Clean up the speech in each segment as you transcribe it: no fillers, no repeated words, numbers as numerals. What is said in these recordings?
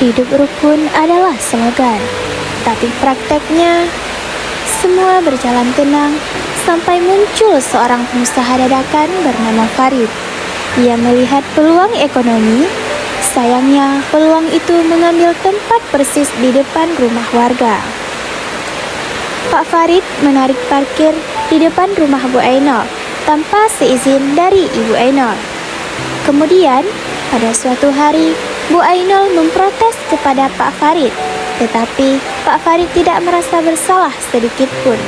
Hidup rukun adalah slogan, tapi prakteknya semua berjalan tenang sampai muncul seorang pengusaha dadakan bernama Farid. Ia melihat peluang ekonomi, sayangnya peluang itu mengambil tempat persis di depan rumah warga. Pak Farid menarik parkir di depan rumah Bu Ainul tanpa seizin dari Ibu Ainul. Kemudian, pada suatu hari, Bu Ainul memprotes kepada Pak Farid, tetapi Pak Farid tidak merasa bersalah sedikit pun.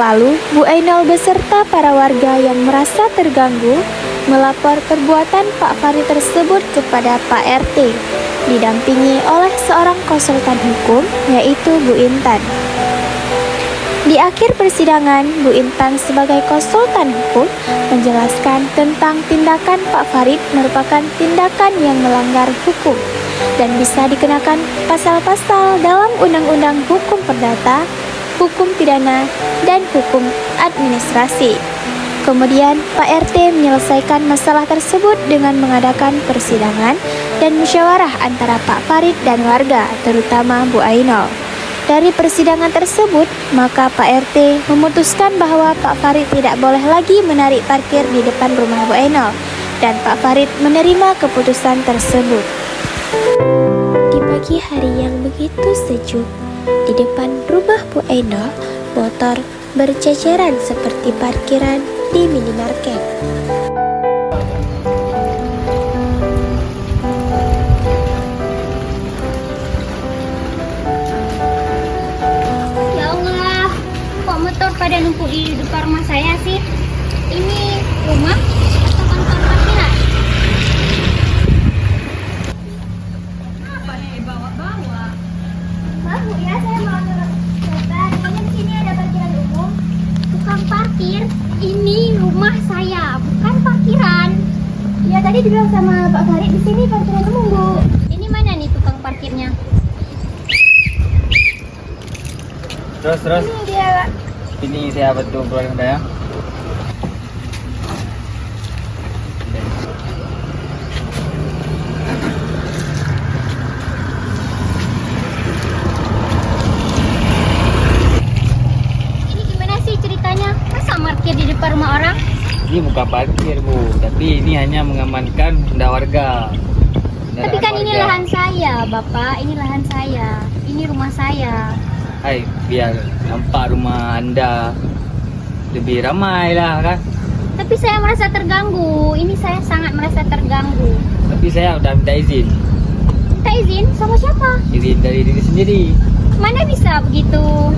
Lalu, Bu Ainul beserta para warga yang merasa terganggu melapor perbuatan Pak Farid tersebut kepada Pak RT, didampingi oleh seorang konsultan hukum, yaitu Bu Intan. Di akhir persidangan, Bu Intan sebagai konsultan hukum menjelaskan tentang tindakan Pak Farid merupakan tindakan yang melanggar hukum dan bisa dikenakan pasal-pasal dalam Undang-Undang Hukum Perdata, Hukum Pidana, dan Hukum Administrasi. Kemudian, Pak RT menyelesaikan masalah tersebut dengan mengadakan persidangan dan musyawarah antara Pak Farid dan warga, terutama Bu Ainul. Dari persidangan tersebut, maka Pak RT memutuskan bahwa Pak Farid tidak boleh lagi menarik parkir di depan rumah Bu Ainul, dan Pak Farid menerima keputusan tersebut. Di pagi hari yang begitu sejuk, di depan rumah Bu Ainul, motor berceceran seperti parkiran di minimarket. Pada numpuk di depan rumah saya sih. Ini rumah atau kantor parkiran? Apa nih bawa-bawa? Baru ya, saya mau coba. Pokoknya di sini ada parkiran umum. Tukang parkir, ini rumah saya, bukan parkiran. Ya tadi dibilang sama Pak Farid di sini parkiran umum, Bu. Ini mana nih tukang parkirnya? Terus Ini dia, Pak. ini saya bantu keluarga saya. Ini gimana sih ceritanya? Masa parkir di depan rumah orang? Ini bukan parkir, Bu, tapi ini hanya mengamankan benda warga. Tapi kan ini lahan saya, Bapak. Ini lahan saya. Ini rumah saya. Hai, biar nampak rumah Anda lebih ramai lah kan. Tapi saya merasa terganggu. Ini saya sangat merasa terganggu. Tapi saya udah minta izin. Minta izin sama siapa? Izin dari diri sendiri. Mana bisa begitu?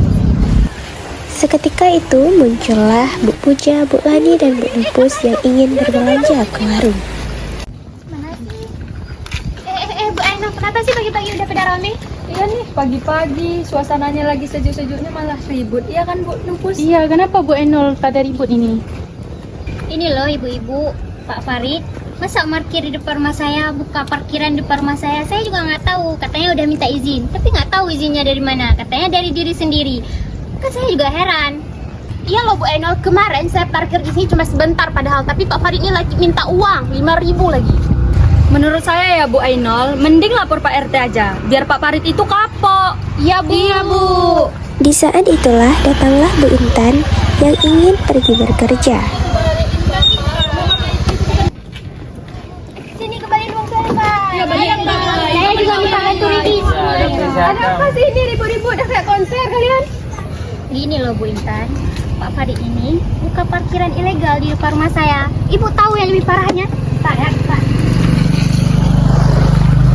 Seketika itu muncullah Bu Puja, Bu Lani, dan Bu Empus yang ingin berbelanja ke warung. Mana sih? Bu Ainul, kenapa sih pagi-pagi udah pada rame? Iya nih, pagi-pagi suasananya lagi sejuk-sejuknya malah ribut. Iya kan, Bu Nempus? Iya, kenapa Bu Ainul pada ribut ini? Ini loh ibu-ibu, Pak Farid. Masa parkir di depan rumah saya, buka parkiran di depan rumah saya? Saya juga nggak tahu. Katanya udah minta izin, tapi nggak tahu izinnya dari mana. Katanya dari diri sendiri. Kan saya juga heran. Iya loh Bu Ainul, kemarin saya parkir di sini cuma sebentar padahal, tapi Pak Farid ini lagi minta uang 5.000 lagi. Menurut saya ya Bu Ainul, mending lapor Pak RT aja, biar Pak Farid itu kapok. Iya Bu. Iya Bu. Di saat itulah datanglah Bu Intan yang ingin pergi bekerja. Sini kembali uang saya, Pak. Iya, balik, Pak. Saya juga minta ganti rugi. Ada apa sih ini ribut-ribut udah kayak konser kalian? Gini loh Bu Intan, Pak Farid ini buka parkiran ilegal di depan rumah saya. Ibu tahu yang lebih parahnya? Pak.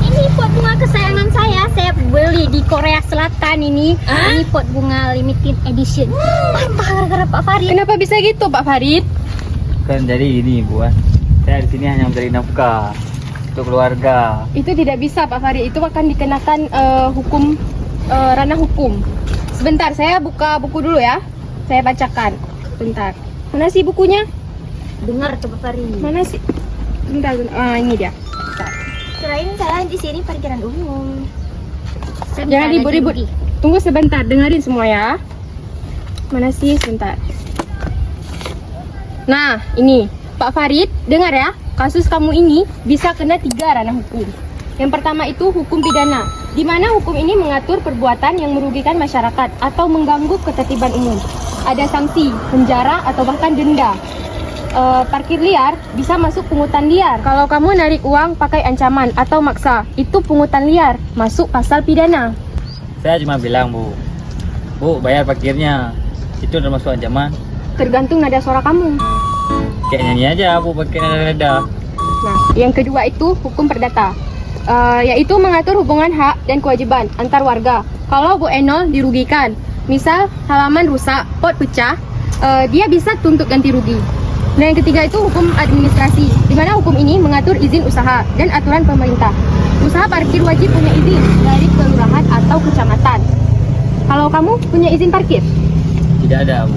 Ini pot bunga kesayangan saya beli di Korea Selatan ini. Ini pot bunga limited edition. Patah gara-gara Pak Farid. Kenapa bisa gitu Pak Farid? Kan jadi ini, Bu. Saya di sini hanya mencari nafkah untuk keluarga. Itu tidak bisa Pak Farid, itu akan dikenakan hukum ranah hukum. Sebentar, saya buka buku dulu ya. Saya bacakan. Bentar. Mana sih bukunya? Dengar tuh Pak Farid. Mana sih? Bentar. Ini dia. Selain saya di sini parkiran umum. Saya Jangan minta ribut-ribut. ganti rugi. Tunggu sebentar, dengerin semua ya. Mana sih? Sebentar. Nah, ini Pak Farid, dengar ya. Kasus kamu ini bisa kena 3 ranah hukum. Yang pertama itu hukum pidana, di mana hukum ini mengatur perbuatan yang merugikan masyarakat atau mengganggu ketertiban umum. Ada sanksi, penjara atau bahkan denda. Parkir liar bisa masuk pungutan liar. Kalau kamu narik uang pakai ancaman atau maksa, itu pungutan liar, masuk pasal pidana. Saya cuma bilang, Bu, bayar parkirnya. Itu termasuk ancaman. Tergantung nada suara kamu. Kayak nyanyi aja, Bu, pakai nada-nada. Nah, yang kedua itu hukum perdata, yaitu mengatur hubungan hak dan kewajiban antar warga. Kalau Bu Enol dirugikan, misal halaman rusak, pot pecah, dia bisa tuntut ganti rugi. Nah, yang ketiga itu hukum administrasi, di mana hukum ini mengatur izin usaha dan aturan pemerintah. Usaha parkir wajib punya izin dari kelurahan atau kecamatan. Kalau kamu punya izin parkir? Tidak ada, Bu.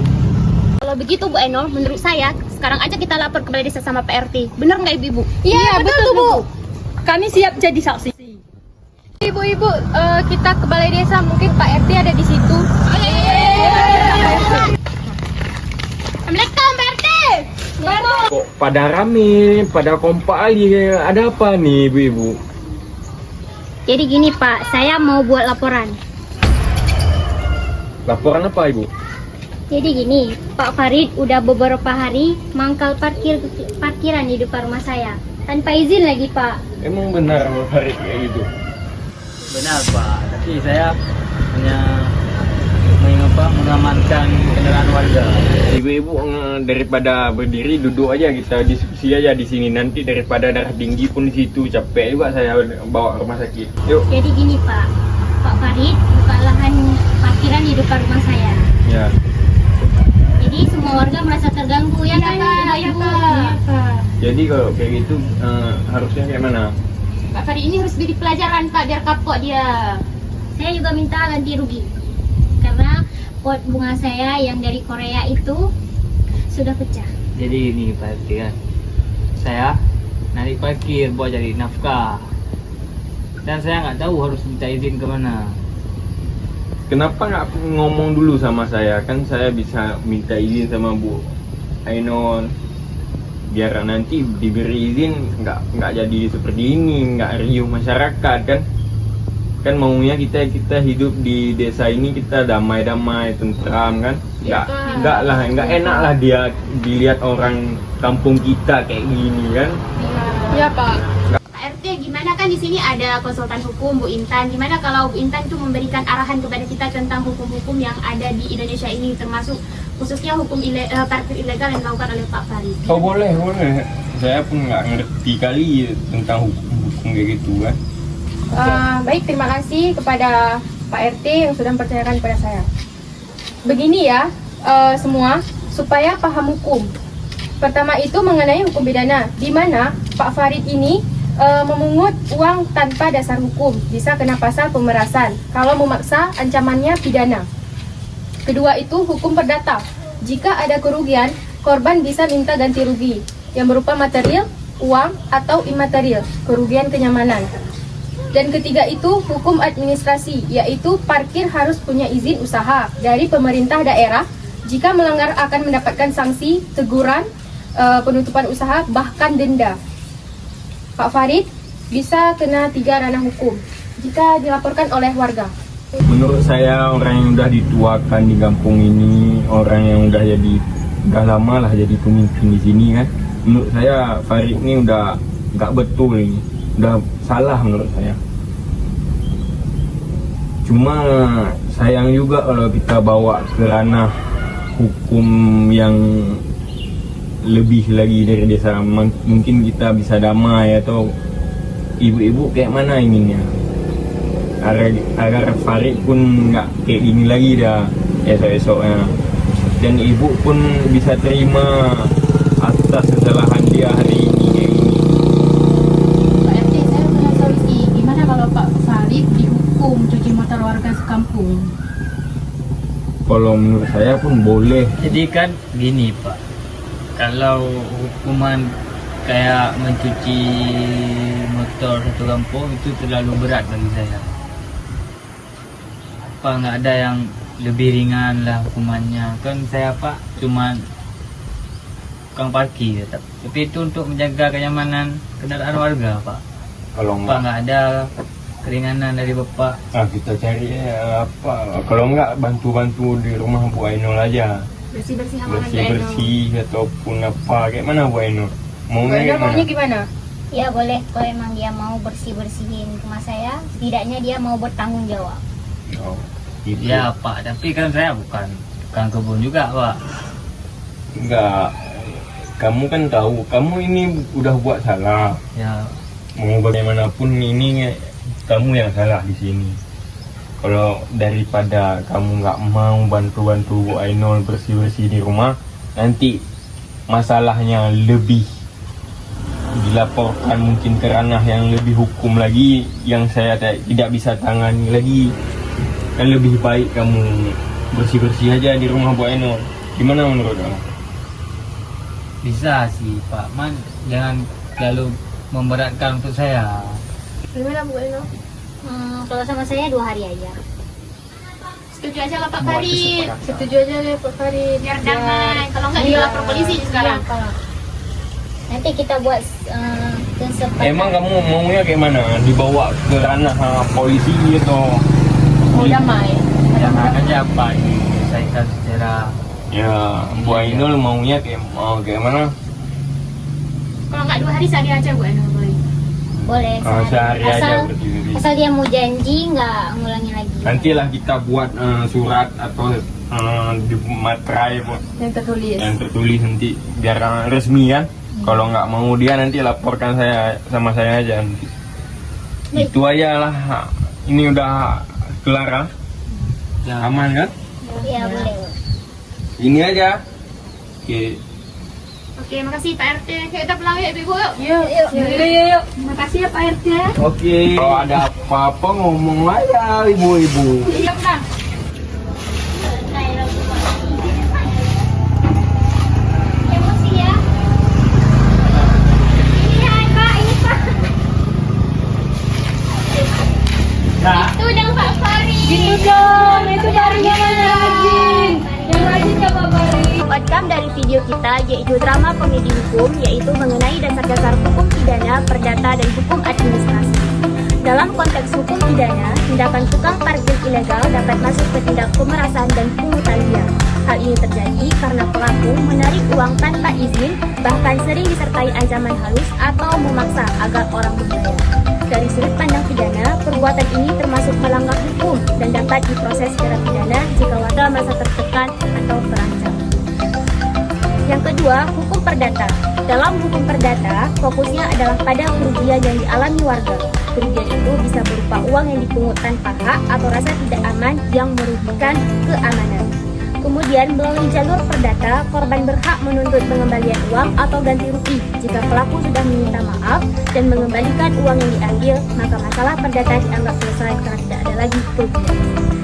Kalau begitu Bu Enol, menurut saya sekarang aja kita lapor ke balai desa sama PRT. Bener nggak Ibu? Iya, betul Bu. Kami siap jadi saksi. Ibu-ibu, kita ke balai desa, mungkin Pak RT ada di situ. Assalamualaikum PRT. Kok pada rame, pada kompak lagi, ada apa nih ibu-ibu? Jadi gini Pak, saya mau buat laporan. Laporan apa ibu? Jadi gini, Pak Farid udah beberapa hari mangkal parkiran di depan rumah saya. Tanpa izin lagi Pak. Emang benar Farid kayak gitu? Benar, Pak. Tapi saya hanya mengamankan kendaraan warga. Ibu-ibu daripada berdiri duduk aja, kita diskusi aja di sini, nanti daripada darah tinggi pun di situ, capek juga saya bawa ke rumah sakit. Yuk. Jadi gini Pak, Pak Farid buka lahan parkiran di depan rumah saya. Ya. Jadi semua warga merasa terganggu ya kan? Iya Pak. Jadi kalau kayak gitu harusnya kayak mana? Pak Farid ini harus beri pelajaran Pak, biar kapok dia. Saya juga minta ganti rugi karena pot bunga saya yang dari Korea itu sudah pecah. Jadi ini Pak RT kan, saya narik parkir buat cari nafkah, dan saya nggak tahu harus minta izin kemana. Kenapa nggak ngomong dulu sama saya? Kan saya bisa minta izin sama Bu Ainul, biar nanti diberi izin, nggak jadi seperti ini, nggak riuh masyarakat kan maunya kita hidup di desa ini kita damai-damai, tentram kan, nggak enak lah dia dilihat orang kampung kita kayak gini kan. Iya Pak. Pak RT, gimana kan di sini ada konsultan hukum Bu Intan. Gimana kalau Bu Intan tuh memberikan arahan kepada kita tentang hukum-hukum yang ada di Indonesia ini, termasuk khususnya hukum parkir ilegal yang dilakukan oleh Pak Farid? Oh boleh. Saya pun nggak ngerti kali tentang hukum kayak gitu kan. Baik, terima kasih kepada Pak RT yang sudah mempercayakan kepada saya. Begini ya, semua, supaya paham hukum. Pertama itu mengenai hukum pidana, di mana Pak Farid ini memungut uang tanpa dasar hukum, bisa kena pasal pemerasan. Kalau memaksa, ancamannya pidana. Kedua itu hukum perdata. Jika ada kerugian, korban bisa minta ganti rugi yang berupa material, uang, atau imaterial, kerugian kenyamanan. Dan ketiga itu hukum administrasi, yaitu parkir harus punya izin usaha dari pemerintah daerah. Jika melanggar akan mendapatkan sanksi, teguran, penutupan usaha, bahkan denda. Pak Farid bisa kena 3 ranah hukum jika dilaporkan oleh warga. Menurut saya orang yang udah dituakan di kampung ini, orang yang udah lama lah jadi pemimpin di sini kan. Menurut saya Farid ini udah nggak betul ini, udah salah menurut saya. Cuma sayang juga kalau kita bawa ke ranah hukum yang lebih lagi dari desa. Mungkin kita bisa damai, atau ibu-ibu kayak mana inginnya agar Farid pun nggak kayak gini lagi dah esok-esoknya, dan ibu pun bisa terima atas kesalahan dia hari ini kayak gini. Pak RT, saya punya solusi. Gimana kalau Pak Farid dihukum cuci motor warga sekampung? Kalau menurut saya pun boleh. Jadi kan gini Pak, kalau hukuman kayak mencuci motor satu kampung itu terlalu berat bagi saya. Apa nggak ada yang lebih ringan lah hukumannya? Kan saya Pak cuman tukang parkir, tapi itu untuk menjaga kenyamanan kendaraan warga Pak. Kalau Bapak nggak ada keringanan dari Bapak. kita cari apa? Kalau enggak bantu-bantu di rumah Bu Ainul aja. Bersih-bersih halaman Kak Eno. Bersih-bersih ataupun apa. Kayak mana Bu Ainul? Bu Maunya Ainul kayak mana? maunya gimana? Ya boleh, kalau emang dia mau bersih-bersihin rumah saya, setidaknya dia mau bertanggung jawab. Oh, gitu. Ya Pak, tapi kan saya bukan tukang kebun juga Pak. Enggak. Kamu kan tahu, kamu ini udah buat salah. Ya Mau bagaimanapun ini kamu yang salah di sini. Kalau daripada kamu nggak mau bantu-bantu Bu Ainul bersih-bersih di rumah, nanti masalahnya lebih dilaporkan mungkin ke ranah yang lebih hukum lagi, yang saya tidak bisa tangani lagi. Kan lebih baik kamu bersih-bersih aja di rumah Bu Ainul. Gimana menurut kamu? bisa sih Pak, man jangan terlalu memberatkan untuk saya. Gimana Bu Ainul? Kalau sama saya 2 hari aja. Setuju aja lah Pak Buat Farid. kesepakatan. Setuju aja deh Pak Farid. Biar damai. Kalau nggak Iya. dilapor polisi sekarang. Iya, Pak. Nanti kita buat kesepakatan. Emang kamu maunya kayak mana? Dibawa ke ranah polisi atau? Mau damai. Jangan aja Pak diselesaikan secara Ya, Bu Ainul maunya kayak mana? Kalau nggak 2 hari sehari aja Bu Ainul boleh. Boleh Sehari aja asal, berdiri. asal dia mau janji nggak ngulangi lagi. Nantilah kita buat surat atau di materai Yang tertulis. yang tertulis nanti biar resmi kan. Kalau nggak mau dia nanti laporkan saya sama saya aja nanti. Baik. Itu aja lah. Ini udah kelar, ya, aman kan? Iya boleh. Ini aja. Oke. Oke, makasih Pak RT. Kita pulang ya Ibu. Yuk, yuk. Makasih ya Pak RT. Oke. Kalau ada apa-apa ngomong aja ibu-ibu. Iya pulang. Emosi ya. Ini ya Pak, ini Pak. Itu dong Pak Farid. Gitu dong, itu baru yang rajin. Yang rajin ya Pak Farid. Outcome dari video kita yaitu drama komedi hukum, yaitu mengenai dasar-dasar hukum pidana, perdata, dan hukum administrasi. Dalam konteks hukum pidana, tindakan tukang parkir ilegal dapat masuk ke tindak pemerasan dan pungutan liar. Hal ini terjadi karena pelaku menarik uang tanpa izin, bahkan sering disertai ancaman halus atau memaksa agar orang membayar. Dari sudut pandang pidana, perbuatan ini termasuk melanggar hukum dan dapat diproses secara pidana jika warga merasa tertekan atau terancam. Yang kedua, hukum perdata. Dalam hukum perdata, fokusnya adalah pada kerugian yang dialami warga. Kerugian itu bisa berupa uang yang dipungut tanpa hak atau rasa tidak aman yang merugikan keamanan. Kemudian, melalui jalur perdata, korban berhak menuntut pengembalian uang atau ganti rugi. Jika pelaku sudah meminta maaf dan mengembalikan uang yang diambil, maka masalah perdata dianggap selesai karena tidak ada lagi kerugian.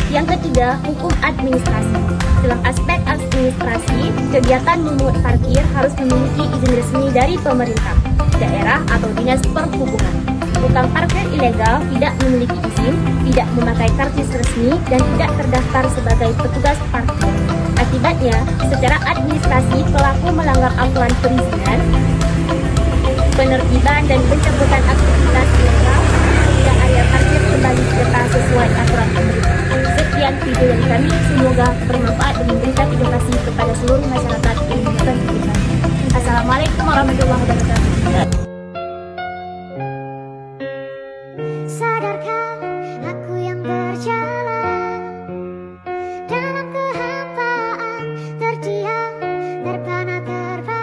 Yang ketiga, hukum administrasi. Dalam aspek administrasi, kegiatan memungut parkir harus memiliki izin resmi dari pemerintah, daerah, atau dinas perhubungan. Tukang parkir ilegal tidak memiliki izin, tidak memakai karcis resmi, dan tidak terdaftar sebagai petugas parkir. Akibatnya, secara administrasi pelaku melanggar aturan perizinan, penertiban, dan pencabutan aktivitas ilegal sehingga area parkir kembali serta sesuai aturan pemerintah. Sekian video dari kami, semoga bermanfaat dan memberikan edukasi kepada seluruh masyarakat yang membutuhkan kehidupan. Assalamualaikum warahmatullahi wabarakatuh. Sadarkah aku yang berjalan dalam kehampaan, terdiam, terpana, terbatas.